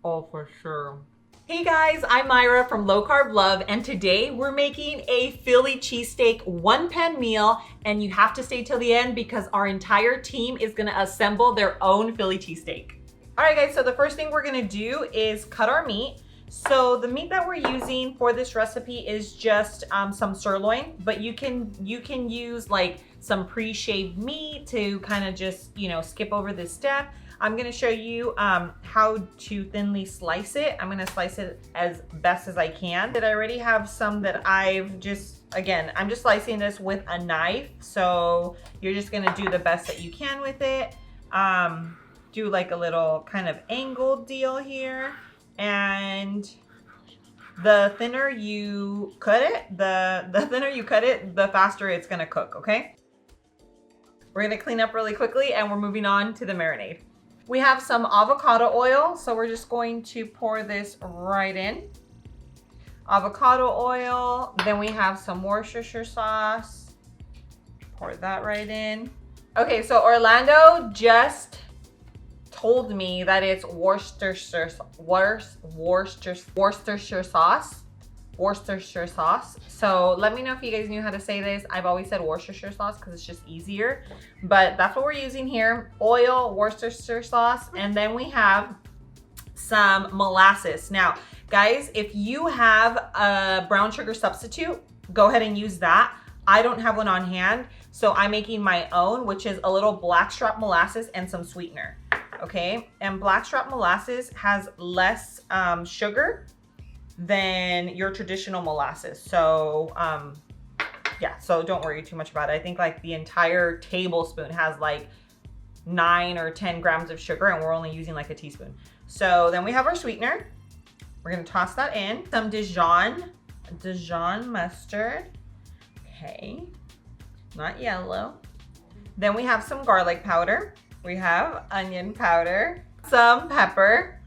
Oh, for sure. Hey guys, I'm Myra from Low Carb Love, and today we're making a Philly cheesesteak one-pan meal, and you have to stay till the end because our entire team is gonna assemble their own Philly cheesesteak. All right guys, so the first thing we're gonna do is cut our meat. So the meat that we're using for this recipe is just some sirloin, but you can use like some pre-shaved meat to kind of just, you know, skip over this step. I'm gonna show you how to thinly slice it. I'm gonna slice it as best as I can. I already have some that I'm just slicing this with a knife. So you're just gonna do the best that you can with it. Do like a little kind of angled deal here. And the thinner you cut it, the faster it's gonna cook, okay? We're gonna clean up really quickly and we're moving on to the marinade. We have some avocado oil, so we're just going to pour this right in. Avocado oil, then we have some Worcestershire sauce. Pour that right in. Okay, so Orlando just told me that it's Worcestershire sauce. So let me know if you guys knew how to say this. I've always said Worcestershire sauce because it's just easier, but that's what we're using here. Oil, Worcestershire sauce, and then we have some molasses. Now, guys, if you have a brown sugar substitute, go ahead and use that. I don't have one on hand, so I'm making my own, which is a little blackstrap molasses and some sweetener. Okay, and blackstrap molasses has less sugar than your traditional molasses. So yeah, so don't worry too much about it. I think like the entire tablespoon has like 9 or 10 grams of sugar and we're only using like a teaspoon. So then we have our sweetener. We're gonna toss that in. Some Dijon mustard. Okay, not yellow. Then we have some garlic powder. We have onion powder, some pepper,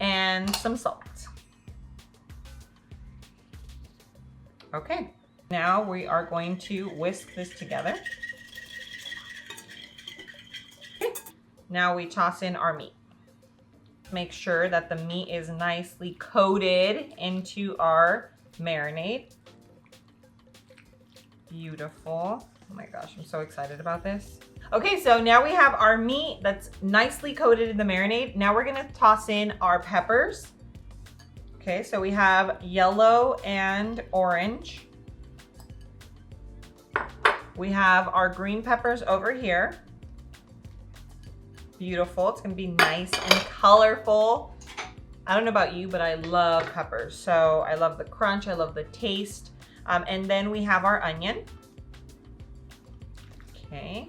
and some salt. Okay, now we are going to whisk this together. Okay. Now we toss in our meat. Make sure that the meat is nicely coated into our marinade. Beautiful. Oh my gosh, I'm so excited about this. Okay, so now we have our meat that's nicely coated in the marinade. Now we're gonna toss in our peppers. Okay, so we have yellow and orange. We have our green peppers over here. Beautiful, it's gonna be nice and colorful. I don't know about you, but I love peppers. So I love the crunch, I love the taste. And then we have our onion. Okay.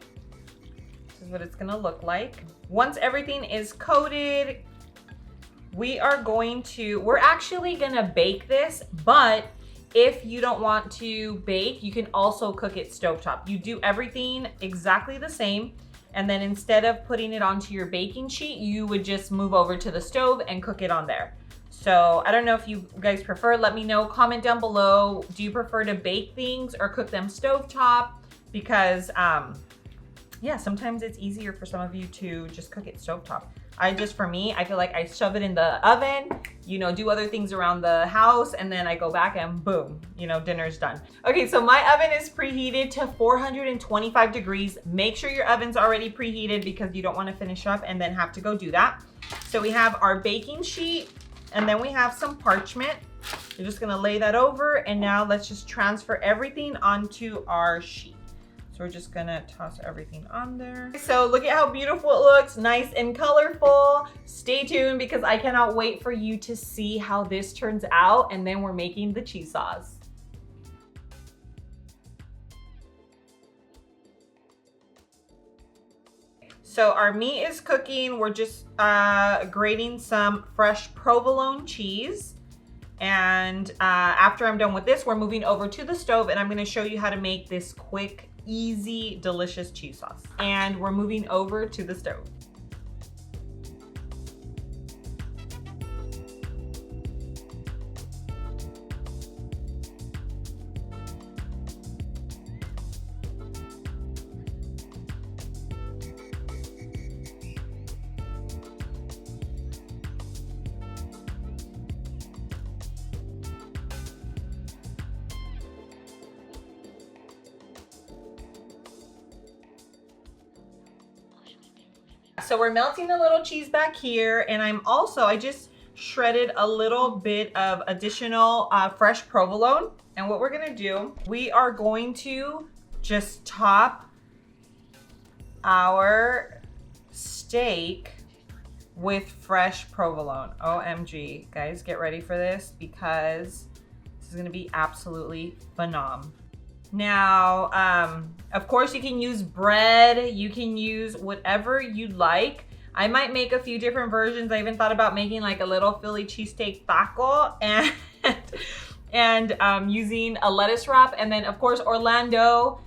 This is what it's gonna look like. Once everything is coated, we're actually gonna bake this, but if you don't want to bake, you can also cook it stovetop. You do everything exactly the same, and then instead of putting it onto your baking sheet, you would just move over to the stove and cook it on there. So I don't know if you guys prefer, let me know, comment down below. Do you prefer to bake things or cook them stovetop? Because yeah, sometimes it's easier for some of you to just cook it stovetop. For me, I feel like I shove it in the oven, you know, do other things around the house, and then I go back and boom, you know, dinner's done. Okay, so my oven is preheated to 425 degrees. Make sure your oven's already preheated because you don't want to finish up and then have to go do that. So we have our baking sheet, and then we have some parchment. You're just gonna lay that over, and now let's just transfer everything onto our sheet. So we're just gonna toss everything on there. So look at how beautiful it looks, nice and colorful. Stay tuned because I cannot wait for you to see how this turns out, and then we're making the cheese sauce. So our meat is cooking. We're just grating some fresh provolone cheese. And after I'm done with this, we're moving over to the stove and I'm gonna show you how to make this quick, easy, delicious cheese sauce. And we're moving over to the stove. so we're melting a little cheese back here, and I just shredded a little bit of additional fresh provolone. And what we're gonna do, we are going to just top our steak with fresh provolone. OMG, guys, get ready for this because this is gonna be absolutely phenomenal. Now, of course you can use bread, you can use whatever you like. I might make a few different versions. I even thought about making like a little Philly cheesesteak taco and using a lettuce wrap. And then of course, Orlando,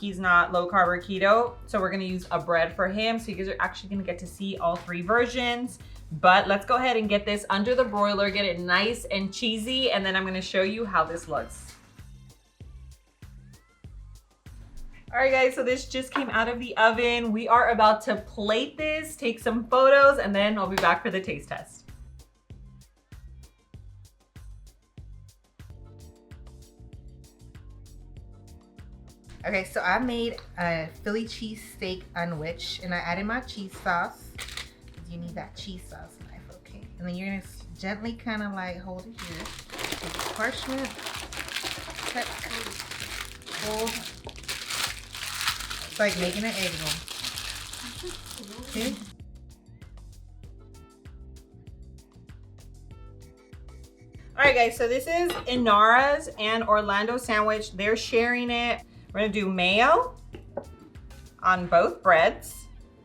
he's not low carb or keto, so we're gonna use a bread for him. So you guys are actually gonna get to see all three versions. But let's go ahead and get this under the broiler, get it nice and cheesy, and then I'm gonna show you how this looks. All right guys, so this just came out of the oven. We are about to plate this, take some photos, and then I'll be back for the taste test. Okay, so I made a Philly cheesesteak unwich, and I added my cheese sauce. You need that cheese sauce knife, okay? And then you're gonna gently kind of like hold it here. Take the parchment, cut, hold. It's like making an egg roll. Okay. All right guys, so this is Inara's and Orlando sandwich. They're sharing it. We're gonna do mayo on both breads,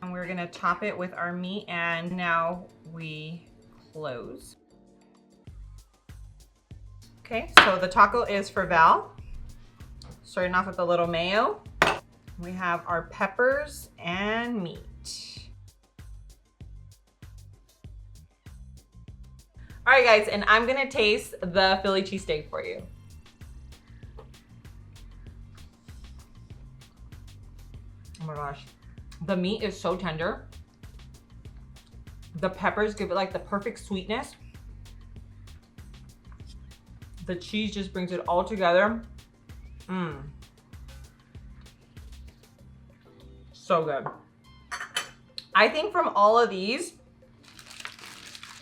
and we're gonna top it with our meat, and now we close. Okay, so the taco is for Val. Starting off with a little mayo. We have our peppers and meat. All right guys, and I'm gonna taste the Philly cheesesteak for you. Oh my gosh, the meat is so tender. The peppers give it like the perfect sweetness. The cheese just brings it all together. So good. I think from all of these,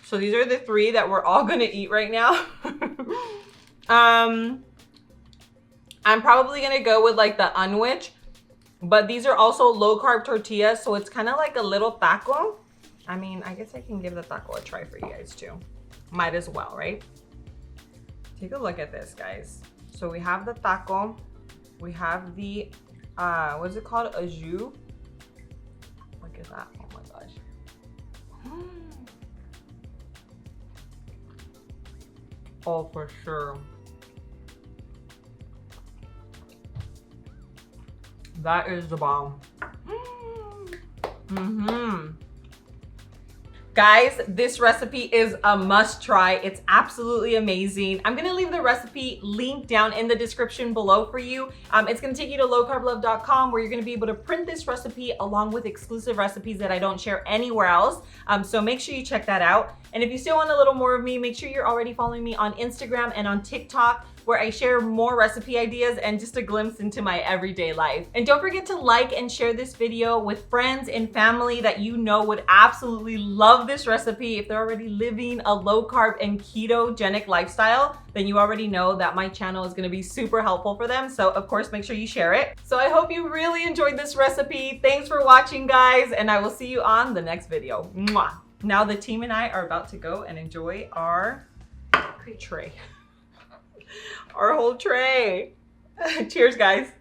so these are the three that we're all gonna eat right now. I'm probably gonna go with like the unwich, but these are also low carb tortillas, so it's kind of like a little taco. I mean, I guess I can give the taco a try for you guys too. Might as well, right? Take a look at this, guys. So we have the taco, we have the, what is it called? A jus. Look at that, oh my gosh. Oh, for sure. That is the bomb. Guys, this recipe is a must try. It's absolutely amazing. I'm gonna leave the recipe link down in the description below for you. It's gonna take you to lowcarblove.com where you're gonna be able to print this recipe along with exclusive recipes that I don't share anywhere else. So make sure you check that out. And if you still want a little more of me, make sure you're already following me on Instagram and on TikTok, where I share more recipe ideas and just a glimpse into my everyday life. And don't forget to like and share this video with friends and family that you know would absolutely love this recipe. If they're already living a low carb and ketogenic lifestyle, then you already know that my channel is gonna be super helpful for them. So of course, make sure you share it. So I hope you really enjoyed this recipe. Thanks for watching, guys, and I will see you on the next video. Mwah. Now the team and I are about to go and enjoy our tray. Our whole tray. Cheers, guys.